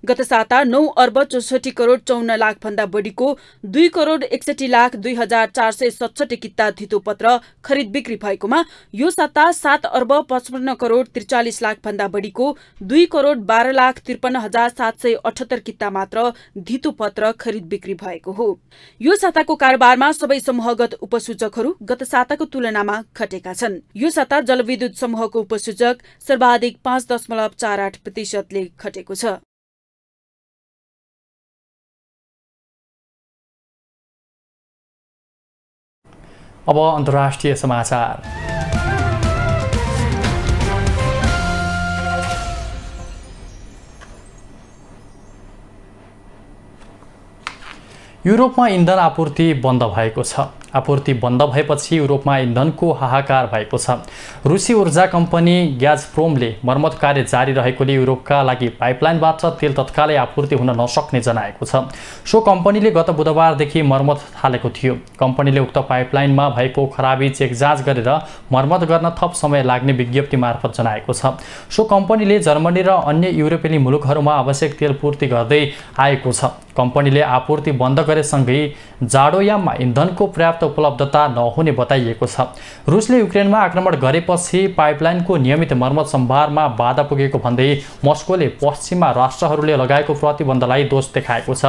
गत साता 9 अर्ब 64 करोड 54 लाख भन्दा बढीको 2 करोड 61 लाख 2,467 किता धितोपत्र खरिद बिक्री भएकोमा यो साता 7 अर्ब 55 करोड 43 लाख भन्दा बढीको 2 करोड 12 लाख 53,778 किता मात्र धितोपत्र खरिद बिक्री भएको हो। यो साताको कारोबारमा सबै समूहगत उपसूचकहरू गत साताको तुलनामा घटेका छन्। यो साता जलविद्युत समूहको उपसूचक सर्वाधिक 5.48% ले घटेको छ। अब अन्तर्राष्ट्रिय समाचार। युरोपमा इन्धन आपूर्ति बन्द भएको छ। आपूर्ति बन्द भएपछि युरोपमा इन्धनको हाहाकार भएको छ। रुसी ऊर्जा कम्पनी ग्याजप्रोमले मर्मत कार्य जारी रहेकोले युरोपका लागि पाइपलाइनबाट तेल तत्कालै आपूर्ति हुन नसक्ने जनाएको छ। सो कम्पनीले गत बुधबारदेखि मर्मत थालेको थियो। कम्पनीले उक्त पाइपलाइनमा भएको खराबी चेक जाँच गरेर मर्मत गर्न थप समय लाग्ने विज्ञप्ति मार्फत जनाएको छ। सो कम्पनीले जर्मनी र अन्य युरोपेली मुलुकहरूमा आवश्यक तेल पूर्ति गर्दै आएको छ। कम्पनीले आपूर्ति बन्द गरेसँगै जाडोयाममा इन्धनको पर्याप्त उपलब्धता नहुने बताइएको छ। रुसले युक्रेनमा आक्रमण गरेपछि पाइपलाइनको नियमित मर्मत सम्भारमा बाधा पुगेको भन्दै मस्कोले पश्चिमा राष्ट्रहरूले लगाएको प्रतिबन्धलाई दोष देखाएको छ।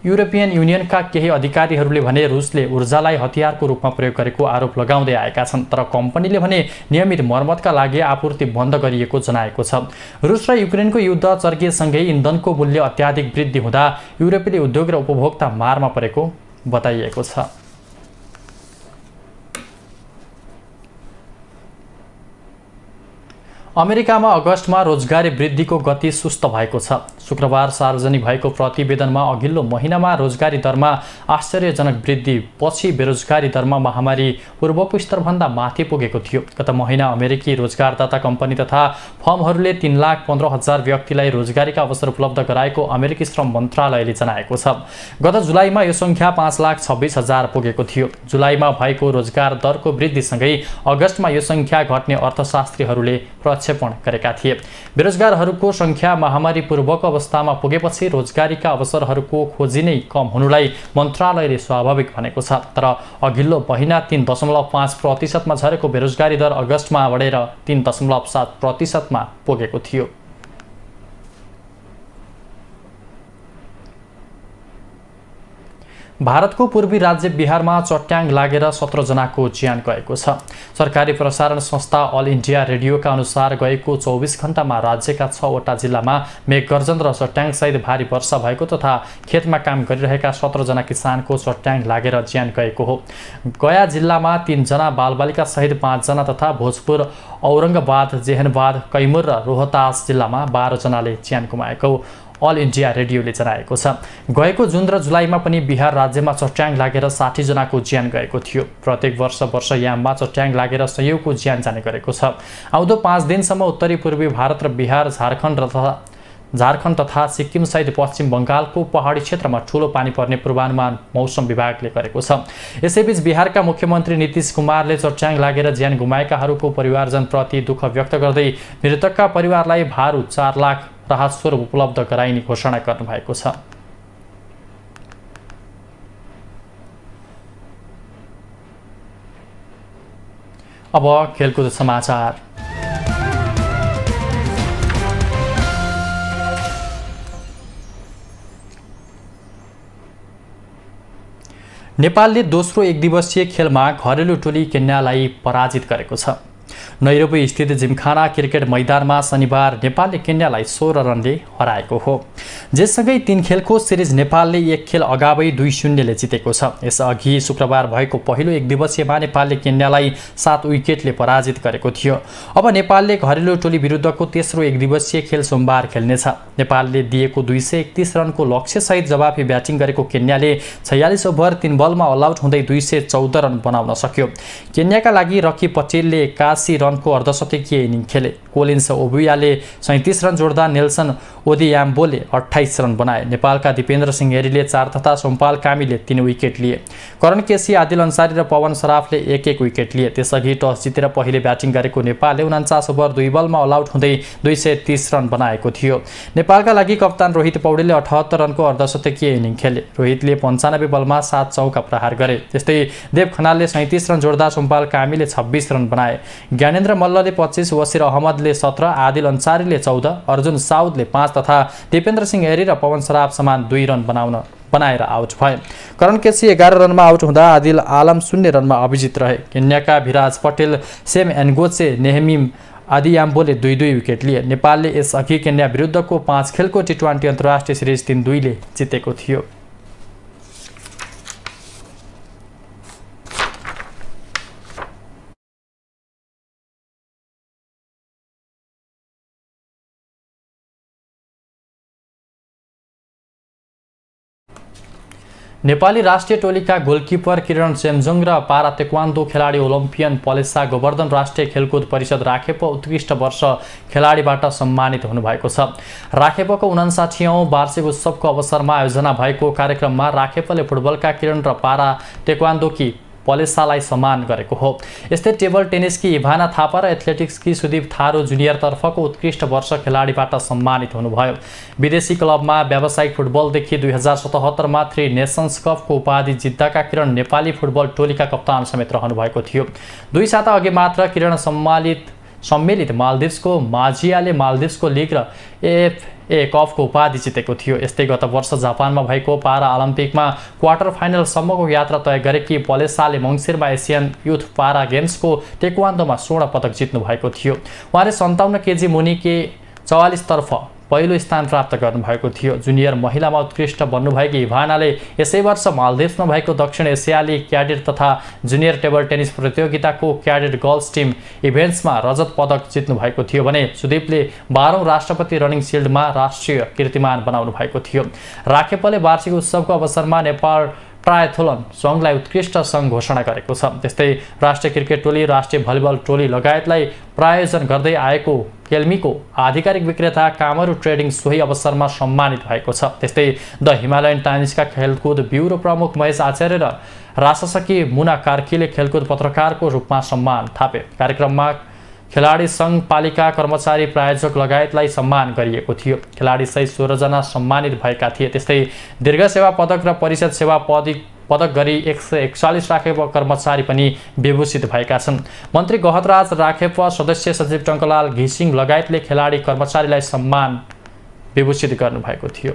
युरोपियन युनियनका केही अधिकारीहरूले भने रुसले ऊर्जालाई हतियारको रूपमा प्रयोग गरेको आरोप लगाउँदै आएका छन्, तर कम्पनीले भने नियमित मर्मतका लागि आपूर्ति बन्द गरिएको जनाएको छ। रुस र युक्रेनको युद्ध चर्किएसँगै इन्धनको मूल्य अत्याधिक वृद्धि हुँदा युरोपेली उद्योग र उपभोक्ता मारमा परेको बताइएको छ। अमेरिकामा अगस्टमा रोजगारी वृद्धिको गति सुस्त भएको छ। शुक्रबार सार्वजनिक भएको प्रतिवेदनमा अघिल्लो महिनामा रोजगारी दरमा आश्चर्यजनक वृद्धि पछि बेरोजगारी दरमा महामारी पूर्वको स्तरभन्दा माथि पुगेको थियो। गत महिना अमेरिकी रोजगारदाता कम्पनी तथा फर्महरूले 3,15,000 व्यक्तिलाई रोजगारीका अवसर उपलब्ध गराएको अमेरिकी श्रम मन्त्रालयले जनाएको छ। गत जुलाईमा यो सङ्ख्या 5,26,000 पुगेको थियो। जुलाईमा भएको रोजगार दरको वृद्धिसँगै अगस्टमा यो सङ्ख्या घट्ने अर्थशास्त्रीहरूले प्रक्षेपण गरेका थिए। बेरोजगारहरूको सङ्ख्या महामारी पूर्वको अवस्थामा पुगेपछि रोजगारीका अवसरहरूको खोजी नै कम हुनुलाई मन्त्रालयले स्वाभाविक भनेको छ। तर अघिल्लो महिना 3.5% झरेको बेरोजगारी दर अगस्टमा बढेर 3.7% पुगेको थियो। भारतको पूर्वी राज्य बिहारमा चट्याङ लागेर 17 जनाको ज्यान गएको छ। सरकारी प्रसारण संस्था अल इन्डिया रेडियोका अनुसार गएको 24 घण्टामा राज्यका 6 वटा जिल्लामा मेघगर्जन र चट्याङसहित भारी वर्षा भएको तथा खेतमा काम गरिरहेका 17 जना किसानको चट्याङ लागेर ज्यान गएको हो। गया जिल्लामा 3 जना, बालबालिका सहित 5 जना तथा भोजपुर, औरंगाबाद, जेहनबाद, कैमूर र रोहतास जिल्लामा 12 जनाले ज्यान गुमाएको अल इन्डिया रेडियोले जनाएको छ। गएको जुन र जुलाईमा पनि बिहार राज्यमा चट्याङ लागेर 60 जनाको ज्यान गएको थियो। प्रत्येक वर्ष याममा चट्याङ लागेर सयौंको ज्यान जाने गरेको छ। आउँदो 5 दिनसम्म उत्तरी पूर्वी भारत र बिहार, झारखण्ड तथा सिक्किम सहित पश्चिम बङ्गालको पहाडी क्षेत्रमा ठूलो पानी पर्ने पूर्वानुमान मौसम विभागले गरेको छ। यसैबीच बिहारका मुख्यमन्त्री नीतीश कुमारले चट्याङ लागेर ज्यान गुमाएकाहरूको परिवारजनप्रति दुःख व्यक्त गर्दै मृतकका परिवारलाई भारु 4 लाख राहत स्वरूप उपलब्ध गराइने घोषणा गर्नुभएको छ। अब खेलकुद समाचार। नेपालले दोस्रो एकदिवसीय खेलमा घरेलु टोली केन्यालाई पराजित गरेको छ। नैरोबी स्थित जिमखाना क्रिकेट मैदानमा शनिबार नेपालले केन्यालाई 16 रनले हराएको हो। यससँगै 3 खेलको सिरिज नेपालले 1 खेल अगावै 2-0 ले जितेको छ। यसअघि शुक्रबार भएको पहिलो एकदिवसीयमा नेपालले केन्यालाई 7 विकेटले पराजित गरेको थियो। अब नेपालले घरेलु टोली विरुद्धको तेस्रो एकदिवसीय खेल सोमबार खेल्नेछ। नेपालले दिएको 231 रनको लक्ष्यसहित जवाफी ब्याटिङ गरेको केन्याले 46 ओभर 3 बलमा अल आउट हुँदै 214 रन बनाउन सक्यो। केन्याका लागि रकी पटेलले 81 रनको अर्धशतकीय इनिङ खेले। कोलिन्स ओबुयाले 37 रन जोड्दा नेल्सन ओदियाम्बोले 28 रन बनाए। नेपालका दिपेन्द्र सिंह हेरीले 4 तथा सोमपाल कामीले 3 विकेट लिए। करण केसी, आदिल अन्सारी र पवन सराफले 1-1 विकेट लिए। त्यसअघि टस जितेर पहिले ब्याटिङ गरेको नेपालले 49 ओभर 2 बलमा अल आउट हुँदै 230 रन बनाएको थियो। नेपालका लागि कप्तान रोहित पौडेलले 78 रनको अर्धशतकीय इनिङ खेले। रोहितले 95 बलमा 7 चौका प्रहार गरे। त्यस्तै देव खनालले 37 रन जोड्दा सोमपाल कामीले 26 रन बनाए। ज्ञानेन्द्र मल्लले 25, वसिर अहमदले 17, आदिल अन्सारीले 14, अर्जुन साउदले 5 तथा दिपेन्द्र सिंह हेरी र पवन सराफ समान 2 रन बनाएर आउट भए। करण केसी 11 रनमा आउट हुँदा आदिल आलम 0 रनमा अभिजित रहे। केन्याका विराज पटेल, सेम एनगोचे, नेहमी आदियाम्बोले 2-2 विकेट लिए। नेपालले यसअघि केन्या विरुद्धको 5 खेलको टी20 अन्तर्राष्ट्रिय सिरिज 3-2 ले जितेको थियो। नेपाली राष्ट्रिय टोलीका गोलकिपर किरण चेम्जोङ र पारा तेक्वान्डो खेलाडी ओलम्पियन पलेसा गोवर्धन राष्ट्रिय खेलकुद परिषद राखेप उत्कृष्ट वर्ष खेलाडीबाट सम्मानित हुनुभएको छ। राखेपको 59औं वार्षिक उत्सवको अवसरमा आयोजना भएको कार्यक्रममा राखेपले फुटबलका किरण र पारा तेक्वान्डोकी पलेसालाई सम्मान गरेको हो। यस्तै टेबल टेनिसकी इभाना थापा र एथलेटिक्सकी सुदीप थारू जुनियरतर्फको उत्कृष्ट वर्ष खेलाडीबाट सम्मानित हुनुभयो। विदेशी क्लबमा व्यावसायिक फुटबलदेखि 2077 मा 3 नेसन्स कपको उपाधि जित्दाका किरण नेपाली फुटबल टोलीका कप्तान समेत रहनुभएको थियो। 2 साता अघि मात्र किरण सम्मिलित मालदिभ्सको माझियाले मालदिभ्सको लिग र एएफए कपको उपाधि जितेको थियो। यस्तै गत वर्ष जापानमा भएको पारा ओलम्पिकमा क्वार्टर फाइनलसम्मको यात्रा तय गरेकी पलेसाले मङ्सिरमा एसियन युथ पारा गेम्सको टेक्वान्डोमा स्वर्ण पदक जित्नु भएको थियो। उहाँले 57 केजी मुनिके 44 तर्फ पहिलो स्थान प्राप्त गर्नुभएको थियो। जुनियर महिलामा उत्कृष्ट बन्नुभएकी इभानाले यसै वर्ष मालदिभ्समा भएको दक्षिण एसियाली क्याडेट तथा जुनियर टेबल टेनिस प्रतियोगिताको क्याडेट गर्ल्स टिम इभेन्ट्समा रजत पदक जित्नु भएको थियो भने सुदीपले 12औं राष्ट्रपति रनिङ सिल्डमा राष्ट्रिय कीर्तिमान बनाउनु भएको थियो। राखेपले वार्षिक उत्सवको अवसरमा नेपाल ट्रायथलोन सङ्घलाई उत्कृष्ट सङ्घ घोषणा गरेको छ। त्यस्तै राष्ट्रिय क्रिकेट टोली, राष्ट्रिय भलिबल टोली लगायतलाई प्रायोजन गर्दै आएको केल्मीको आधिकारिक विक्रेता कामरू ट्रेडिङ सोही अवसरमा सम्मानित भएको छ। त्यस्तै द हिमालयन टाइम्सका खेलकुद ब्युरो प्रमुख महेश आचार्य र राष्ट्रसखी मुना कार्कीले खेलकुद पत्रकारको रूपमा सम्मान थापे। कार्यक्रममा खेलाडी सङ्घ, पालिका, कर्मचारी, प्रायोजक लगायतलाई सम्मान गरिएको थियो। खेलाडी सहित 16 जना सम्मानित भएका थिए। त्यस्तै दीर्घ सेवा पदक र परिषद सेवा पदक गरी 141 राखेप कर्मचारी पनि विभूषित भएका छन्। मन्त्री गहतराज राखेप, सदस्य सचिव टङ्कलाल घिसिङ लगायतले खेलाडी कर्मचारीलाई सम्मान विभूषित गर्नुभएको थियो।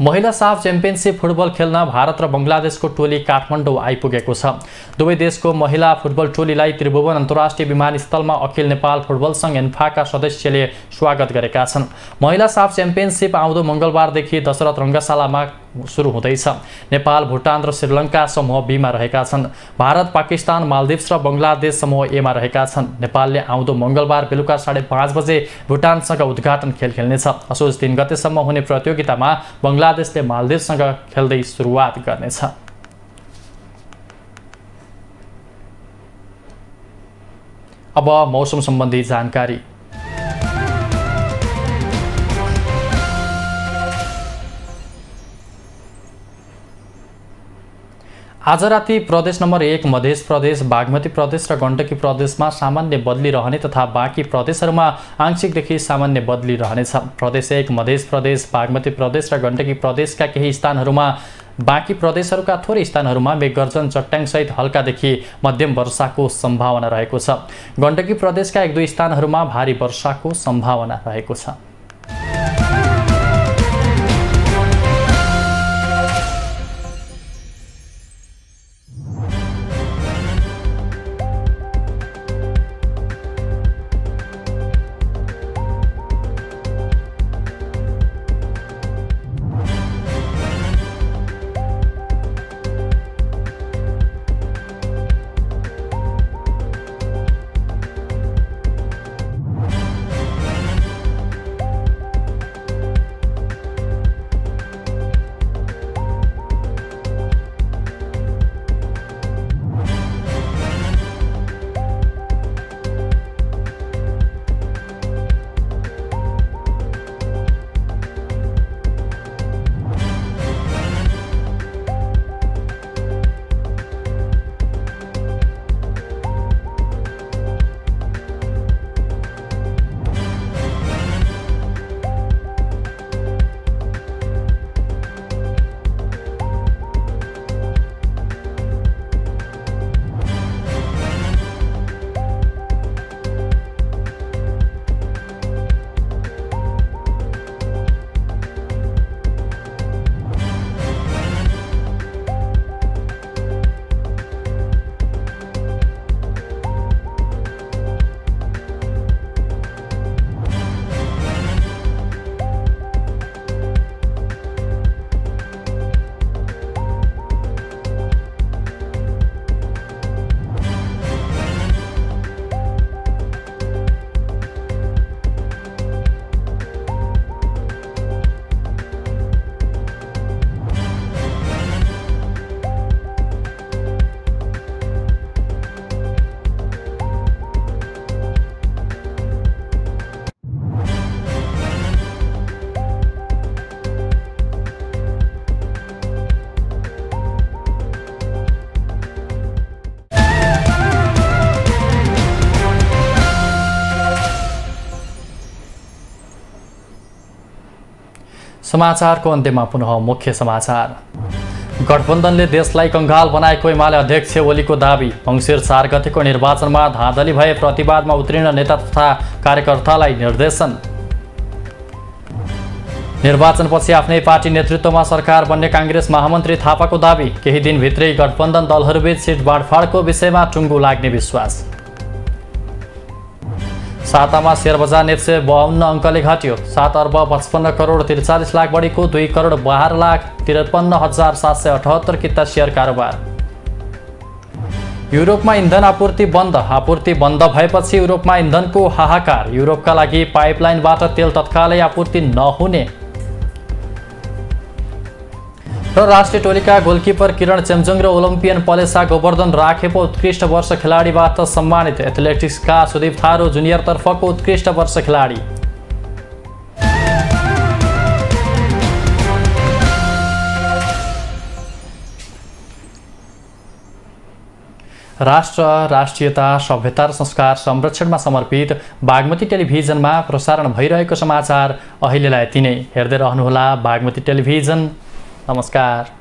महिला साफ च्याम्पियनसिप फुटबल खेल्न भारत र बङ्गलादेशको टोली काठमाडौँ आइपुगेको छ। दुवै देशको महिला फुटबल टोलीलाई त्रिभुवन अन्तर्राष्ट्रिय विमानस्थलमा अखिल नेपाल फुटबल सङ्घ एन्फाका सदस्यले स्वागत गरेका छन्। महिला साफ च्याम्पियनसिप आउँदो मङ्गलबारदेखि दशरथ रङ्गशालामा सुरु हुँदैछ। नेपाल, भुटान र श्रीलङ्का समूह बीमा रहेका छन्। भारत, पाकिस्तान, मालदिप्स र बङ्गलादेश समूह एमा रहेका छन्। नेपालले आउँदो मङ्गलबार बेलुका 5:30 बजे भुटानसँग उद्घाटन खेल खेल्नेछ। असोज 3 गतेसम्म हुने प्रतियोगितामा बङ्गलादेशले मालदिप्ससँग खेल्दै सुरुवात गर्नेछ। अब मौसम सम्बन्धी जानकारी। आज राति प्रदेश नम्बर 1 मध्य प्रदेश, बागमती प्रदेश र गण्डकी प्रदेशमा सामान्य बदली रहने तथा बाँकी प्रदेशहरूमा आंशिकदेखि सामान्य बदली रहनेछ। प्रदेश 1 मध्य प्रदेश, बागमती प्रदेश र गण्डकी प्रदेशका केही स्थानहरूमा, बाँकी प्रदेशहरूका थोरै स्थानहरूमा मेघगर्जन, चट्याङसहित हल्कादेखि मध्यम वर्षाको सम्भावना रहेको छ। गण्डकी प्रदेशका 1-2 स्थानहरूमा भारी वर्षाको सम्भावना रहेको छ। समाचारको अन्त्यमा पुनः मुख्य समाचार। गठबन्धनले देशलाई कंगाल बनाएको एमाले अध्यक्ष ओलीको दाबी। मङ्सिर 4 गतेको निर्वाचनमा धाँधली भए प्रतिवादमा उत्रिन नेता तथा कार्यकर्तालाई निर्देशन। निर्वाचनपछि आफ्नै पार्टी नेतृत्वमा सरकार बन्ने कांग्रेस महामन्त्री थापाको दाबी। केही दिनभित्रै गठबन्धन दलहरूबीच सिट बाँडफाँडको विषयमा टुङ्गो लाग्ने विश्वास। सातामा शेयर बजार नेप्से 52 अङ्कले घट्यो। 7 अर्ब 55 करोड 43 लाख बढीको 2 करोड 12 लाख 53,778 किता शेयर कारोबार। युरोपमा इन्धन आपूर्ति बन्द भएपछि युरोपमा इन्धनको हाहाकार। युरोपका लागि पाइपलाइनबाट तेल तत्कालै आपूर्ति नहुने। र राष्ट्रिय टोलीका गोलकिपर किरण चेम्जोङ र ओलम्पियन पलेसा गोवर्धन राखेपो उत्कृष्ट वर्ष खेलाडीबाट सम्मानित। एथलेटिक्सका सुदीप थारू जुनियर तर्फको उत्कृष्ट वर्ष खेलाडी। राष्ट्र, राष्ट्रियता, सभ्यता र संस्कार संरक्षणमा समर्पित बागमती टेलिभिजनमा प्रसारण भइरहेको समाचार अहिलेलाई यति नै। हेर्दै रहनुहोला बागमती टेलिभिजन। नमस्कार।